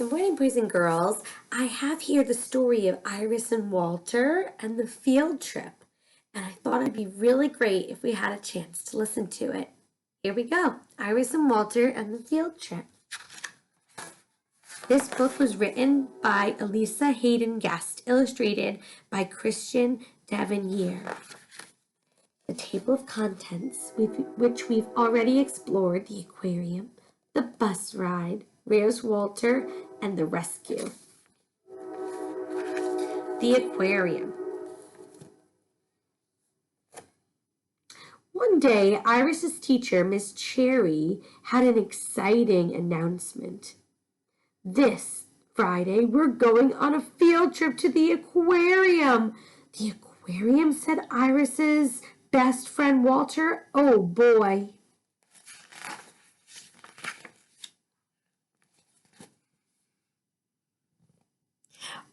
Good morning, boys and girls. I have here the story of Iris and Walter and the field trip, and I thought it'd be really great if we had a chance to listen to it. Here we go, Iris and Walter and the field trip. This book was written by Elisa Hayden Guest, illustrated by Christian Devonier. The table of contents, which we've already explored: the aquarium, the bus ride, Where's Walter, and the rescue. The aquarium. One day, Iris's teacher, Miss Cherry, had an exciting announcement. This Friday, we're going on a field trip to the aquarium. The aquarium, said Iris's best friend Walter. Oh boy.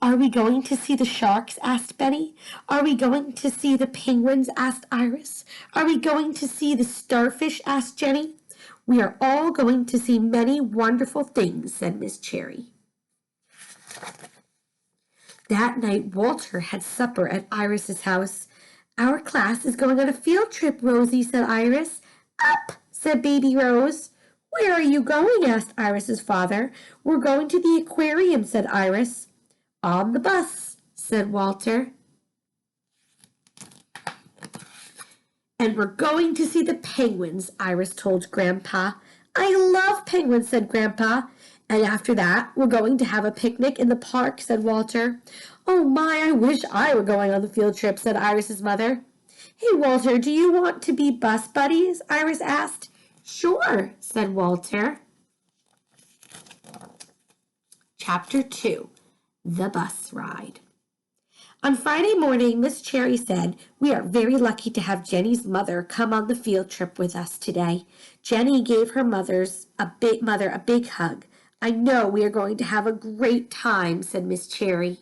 Are we going to see the sharks? Asked Betty. Are we going to see the penguins? Asked Iris. Are we going to see the starfish? Asked Jenny. We are all going to see many wonderful things, said Miss Cherry. That night, Walter had supper at Iris's house. Our class is going on a field trip, Rosie, said Iris. Up, said baby Rose. Where are you going? Asked Iris's father. We're going to the aquarium, said Iris. On the bus, said Walter. And we're going to see the penguins, Iris told Grandpa. I love penguins, said Grandpa. And after that, we're going to have a picnic in the park, said Walter. Oh my, I wish I were going on the field trip, said Iris's mother. Hey, Walter, do you want to be bus buddies? Iris asked. Sure, said Walter. Chapter 2. The Bus Ride. On Friday morning, Miss Cherry said, We are very lucky to have Jenny's mother come on the field trip with us today. Jenny gave her mother a big hug. I know we are going to have a great time, said Miss Cherry.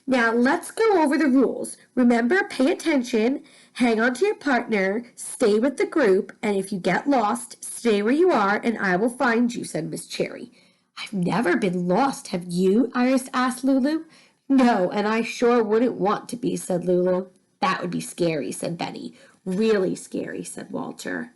Now let's go over the rules. Remember, pay attention, hang on to your partner, stay with the group, and if you get lost, stay where you are and I will find you, said Miss Cherry. I've never been lost, have you? Iris asked Lulu. No, and I sure wouldn't want to be, said Lulu. That would be scary, said Betty. Really scary, said Walter.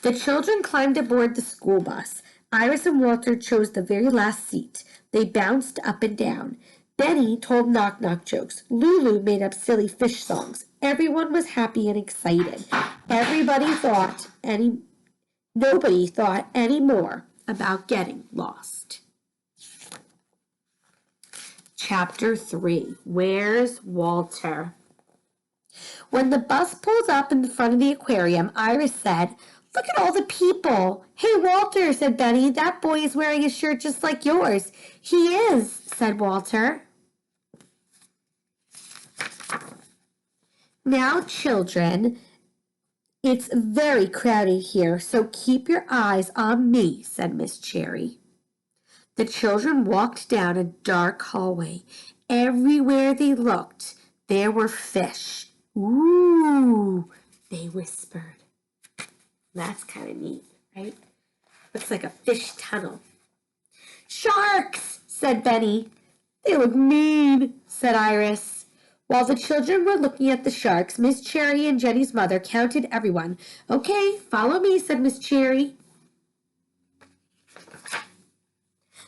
The children climbed aboard the school bus. Iris and Walter chose the very last seat. They bounced up and down. Benny told knock-knock jokes. Lulu made up silly fish songs. Everyone was happy and excited. Nobody thought any more about getting lost. Chapter 3. Where's Walter? When the bus pulled up in front of the aquarium, Iris said, Look at all the people. Hey, Walter, said Benny. That boy is wearing a shirt just like yours. He is, said Walter. Now, children, it's very crowded here, so keep your eyes on me, said Miss Cherry. The children walked down a dark hallway. Everywhere they looked, there were fish. Ooh, they whispered. That's kind of neat, right? Looks like a fish tunnel. Sharks, said Benny. They look mean, said Iris. While the children were looking at the sharks, Miss Cherry and Jenny's mother counted everyone. Okay, follow me, said Miss Cherry.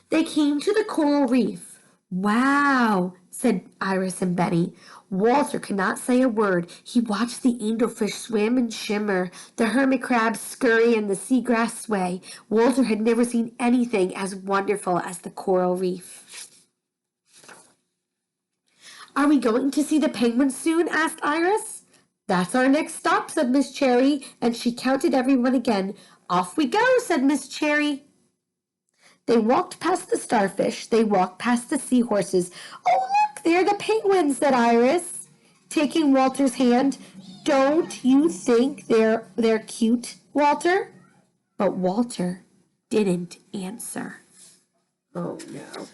They came to the coral reef. Wow, said Iris and Benny. Walter could not say a word. He watched the angelfish swim and shimmer, the hermit crabs scurry, and the seagrass sway. Walter had never seen anything as wonderful as the coral reef. Are we going to see the penguins soon? Asked Iris. That's our next stop, said Miss Cherry, and she counted everyone again. Off we go, said Miss Cherry. They walked past the starfish. They walked past the seahorses. Oh, look, they're the penguins, said Iris, taking Walter's hand. Don't you think they're cute, Walter? But Walter didn't answer. Oh, no.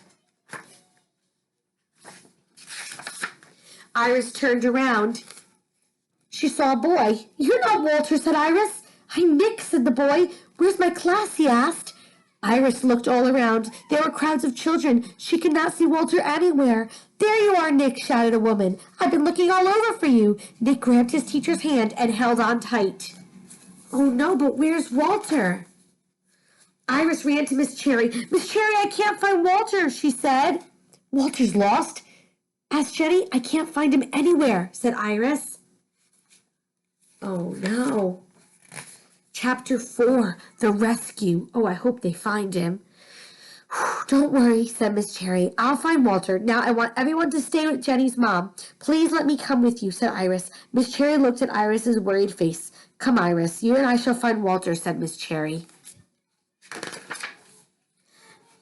Iris turned around. She saw a boy. You're not Walter, said Iris. "I'm Nick," said the boy. "Where's my class?" he asked. Iris looked all around. There were crowds of children. She could not see Walter anywhere. "There you are, Nick," shouted a woman. "I've been looking all over for you." Nick grabbed his teacher's hand and held on tight. "Oh no, but where's Walter?" Iris ran to Miss Cherry. "Miss Cherry, I can't find Walter," she said. "Walter's lost?" asked Jenny. "I can't find him anywhere," said Iris. Oh no. Chapter 4, The Rescue. Oh, I hope they find him. "Don't worry," said Miss Cherry. "I'll find Walter. Now I want everyone to stay with Jenny's mom. Please let me come with you," said Iris. Miss Cherry looked at Iris's worried face. "Come, Iris, you and I shall find Walter," said Miss Cherry.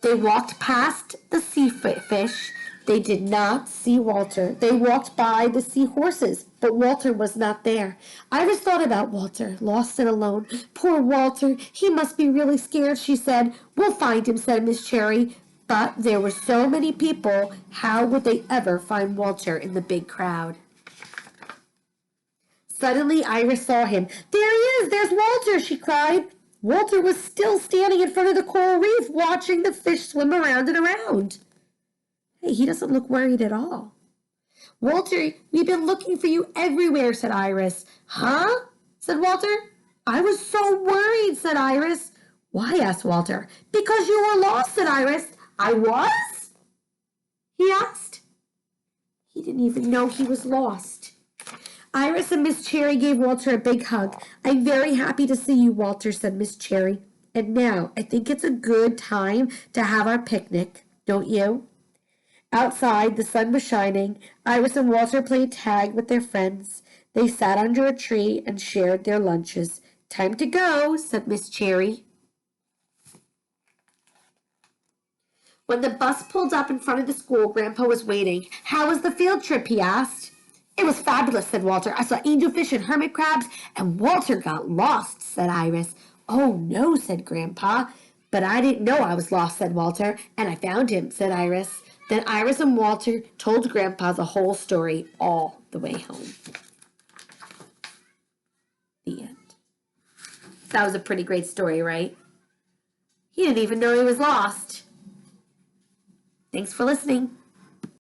They walked past the sea fish. They did not see Walter. They walked by the seahorses, but Walter was not there. Iris thought about Walter, lost and alone. "Poor Walter, he must be really scared," she said. "We'll find him," said Miss Cherry. But there were so many people. How would they ever find Walter in the big crowd? Suddenly Iris saw him. "There he is! There's Walter!" she cried. Walter was still standing in front of the coral reef, watching the fish swim around and around. Hey, he doesn't look worried at all. "Walter, we've been looking for you everywhere," said Iris. "Huh?" said Walter. "I was so worried," said Iris. "Why?" asked Walter. "Because you were lost," said Iris. "I was?" he asked. He didn't even know he was lost. Iris and Miss Cherry gave Walter a big hug. "I'm very happy to see you, Walter," said Miss Cherry. "And now I think it's a good time to have our picnic, don't you?" Outside, the sun was shining. Iris and Walter played tag with their friends. They sat under a tree and shared their lunches. "Time to go," said Miss Cherry. When the bus pulled up in front of the school, Grandpa was waiting. "How was the field trip?" he asked. "It was fabulous," said Walter. "I saw angelfish and hermit crabs, and Walter got lost," said Iris. "Oh, no," said Grandpa. "But I didn't know I was lost," said Walter. "And I found him," said Iris. Then Iris and Walter told Grandpa the whole story all the way home. The end. That was a pretty great story, right? He didn't even know he was lost. Thanks for listening.